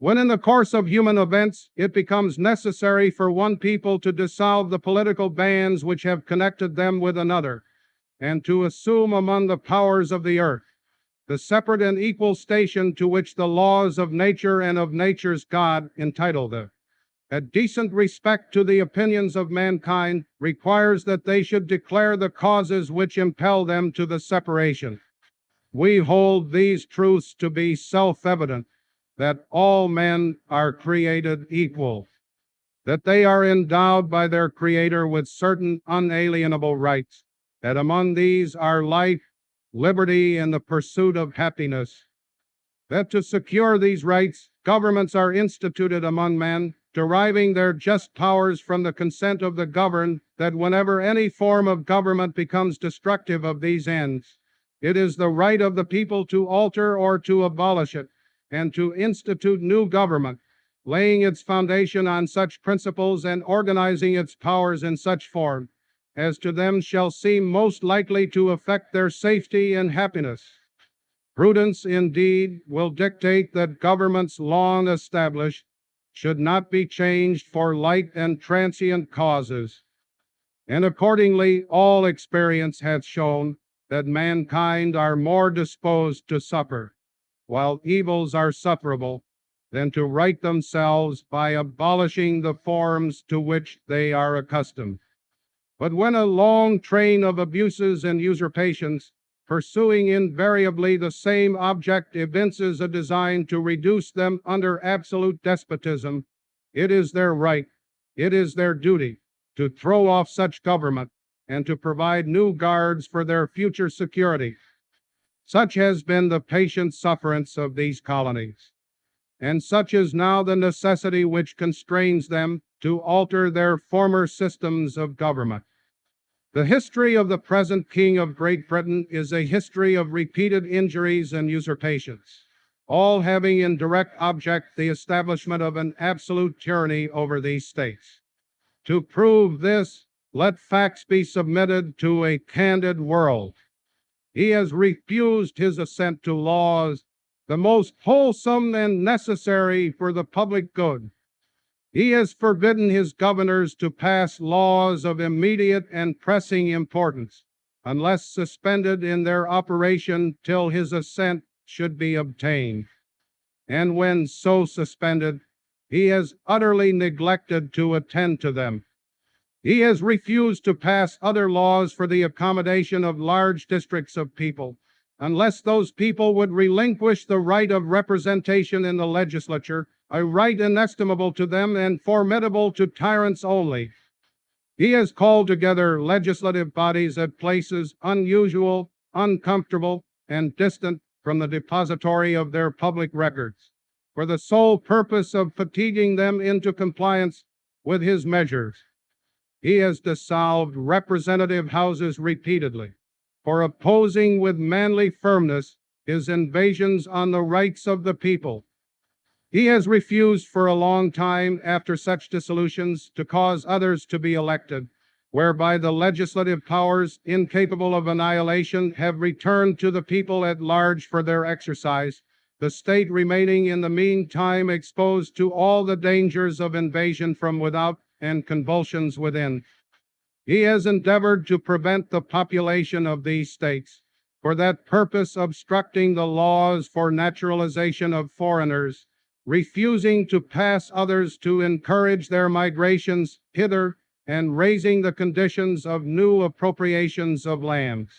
When in the course of human events it becomes necessary for one people to dissolve the political bands which have connected them with another, and to assume among the powers of the earth the separate and equal station to which the laws of nature and of nature's God entitle them. A decent respect to the opinions of mankind requires that they should declare the causes which impel them to the separation. We hold these truths to be self-evident, that all men are created equal, that they are endowed by their Creator with certain unalienable rights, that among these are life, liberty, and the pursuit of happiness, that to secure these rights, governments are instituted among men, deriving their just powers from the consent of the governed, that whenever any form of government becomes destructive of these ends, it is the right of the people to alter or to abolish it, and to institute new government, laying its foundation on such principles and organizing its powers in such form as to them shall seem most likely to affect their safety and happiness. Prudence, indeed, will dictate that governments long established should not be changed for light and transient causes. And accordingly, all experience hath shown that mankind are more disposed to suffer, while evils are sufferable, than to right themselves by abolishing the forms to which they are accustomed. But when a long train of abuses and usurpations, pursuing invariably the same object, evinces a design to reduce them under absolute despotism, it is their right, it is their duty, to throw off such government, and to provide new guards for their future security. Such has been the patient sufferance of these colonies, and such is now the necessity which constrains them to alter their former systems of government. The history of the present King of Great Britain is a history of repeated injuries and usurpations, all having in direct object the establishment of an absolute tyranny over these states. To prove this, let facts be submitted to a candid world. He has refused his assent to laws the most wholesome and necessary for the public good. He has forbidden his governors to pass laws of immediate and pressing importance, unless suspended in their operation till his assent should be obtained. And when so suspended, he has utterly neglected to attend to them. He has refused to pass other laws for the accommodation of large districts of people, unless those people would relinquish the right of representation in the legislature, a right inestimable to them and formidable to tyrants only. He has called together legislative bodies at places unusual, uncomfortable, and distant from the depository of their public records, for the sole purpose of fatiguing them into compliance with his measures. He has dissolved representative houses repeatedly, for opposing with manly firmness his invasions on the rights of the people. He has refused for a long time after such dissolutions to cause others to be elected, whereby the legislative powers, incapable of annihilation, have returned to the people at large for their exercise, the state remaining in the meantime exposed to all the dangers of invasion from without and convulsions within. He has endeavored to prevent the population of these states, for that purpose obstructing the laws for naturalization of foreigners, refusing to pass others to encourage their migrations hither, and raising the conditions of new appropriations of lands.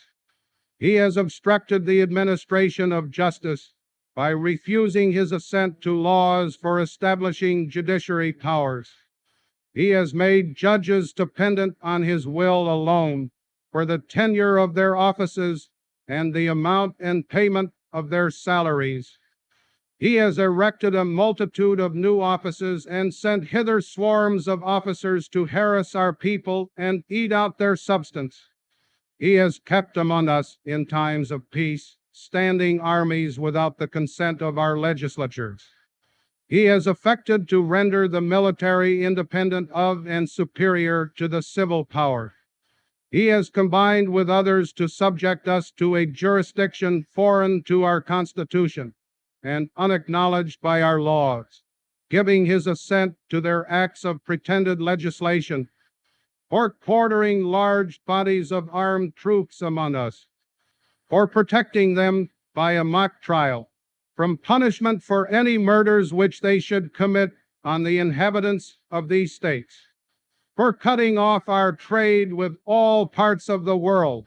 He has obstructed the administration of justice by refusing his assent to laws for establishing judiciary powers. He has made judges dependent on his will alone for the tenure of their offices and the amount and payment of their salaries. He has erected a multitude of new offices and sent hither swarms of officers to harass our people and eat out their substance. He has kept among us, in times of peace, standing armies without the consent of our legislatures. He has affected to render the military independent of and superior to the civil power. He has combined with others to subject us to a jurisdiction foreign to our Constitution and unacknowledged by our laws. giving his assent to their acts of pretended legislation, or quartering large bodies of armed troops among us, or protecting them by a mock trial from punishment for any murders which they should commit on the inhabitants of these states, for cutting off our trade with all parts of the world,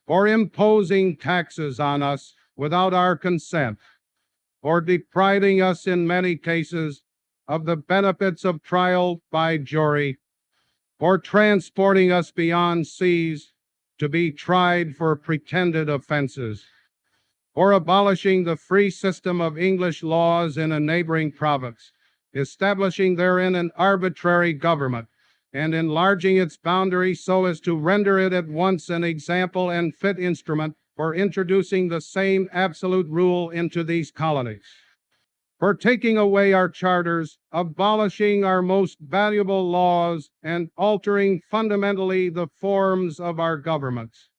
for imposing taxes on us without our consent, for depriving us in many cases of the benefits of trial by jury, for transporting us beyond seas to be tried for pretended offenses, for abolishing the free system of English laws in a neighboring province, establishing therein an arbitrary government, and enlarging its boundaries so as to render it at once an example and fit instrument for introducing the same absolute rule into these colonies, for taking away our charters, abolishing our most valuable laws, and altering fundamentally the forms of our governments,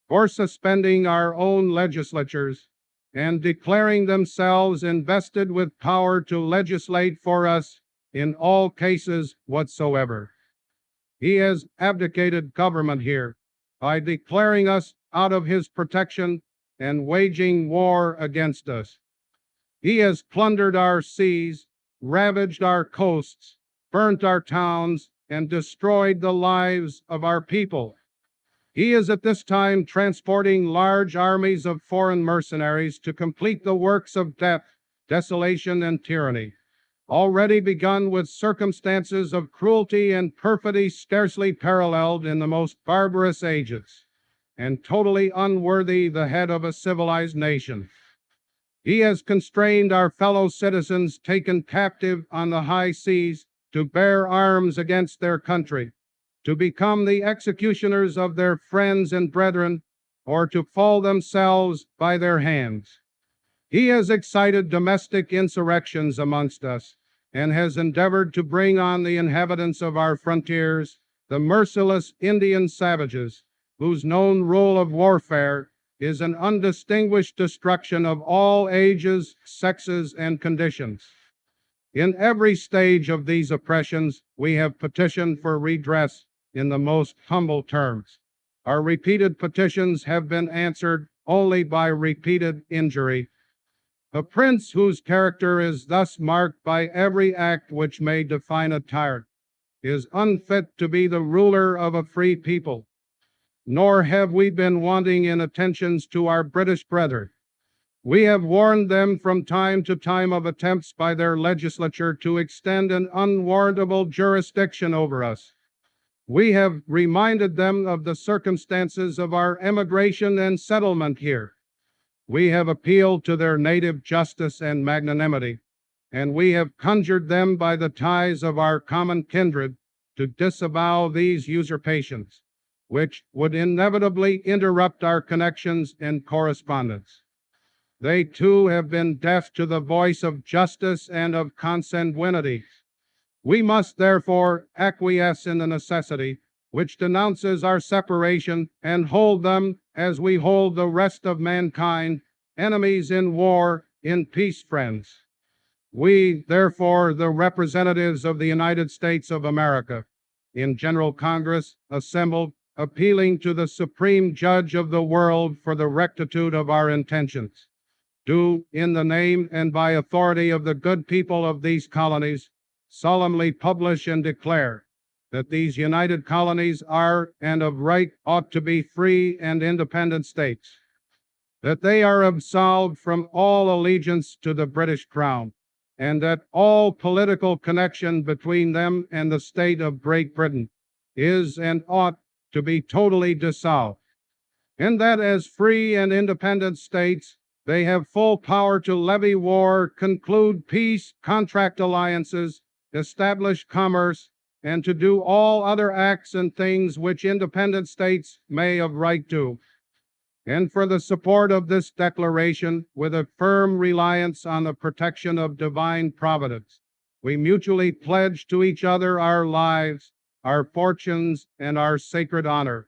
for suspending our own legislatures and declaring themselves invested with power to legislate for us in all cases whatsoever. He has abdicated government here by declaring us out of his protection and waging war against us. He has plundered our seas, ravaged our coasts, burnt our towns, and destroyed the lives of our people. He is at this time transporting large armies of foreign mercenaries to complete the works of death, desolation, and tyranny, already begun with circumstances of cruelty and perfidy scarcely paralleled in the most barbarous ages, and totally unworthy the head of a civilized nation. He has constrained our fellow citizens taken captive on the high seas to bear arms against their country, to become the executioners of their friends and brethren, or to fall themselves by their hands. He has excited domestic insurrections amongst us, and has endeavored to bring on the inhabitants of our frontiers the merciless Indian savages, whose known rule of warfare is an undistinguished destruction of all ages, sexes, and conditions. In every stage of these oppressions, we have petitioned for redress in the most humble terms. Our repeated petitions have been answered only by repeated injury. A prince whose character is thus marked by every act which may define a tyrant is unfit to be the ruler of a free people. Nor have we been wanting in attentions to our British brethren. We have warned them from time to time of attempts by their legislature to extend an unwarrantable jurisdiction over us. We have reminded them of the circumstances of our emigration and settlement here. We have appealed to their native justice and magnanimity, and we have conjured them by the ties of our common kindred to disavow these usurpations, which would inevitably interrupt our connections and correspondence. They too have been deaf to the voice of justice and of consanguinity. We must therefore acquiesce in the necessity which denounces our separation, and hold them, as we hold the rest of mankind, enemies in war, in peace friends. We, therefore, the representatives of the United States of America, in General Congress, assembled, appealing to the Supreme Judge of the world for the rectitude of our intentions, do, in the name and by authority of the good people of these colonies, solemnly publish and declare that these united colonies are, and of right ought to be, free and independent states, that they are absolved from all allegiance to the British Crown, and that all political connection between them and the state of Great Britain is and ought to be totally dissolved, and that as free and independent states they have full power to levy war, conclude peace, contract alliances, establish commerce, and to do all other acts and things which independent states may of right do. And for the support of this declaration, with a firm reliance on the protection of divine providence, we mutually pledge to each other our lives, our fortunes, and our sacred honor.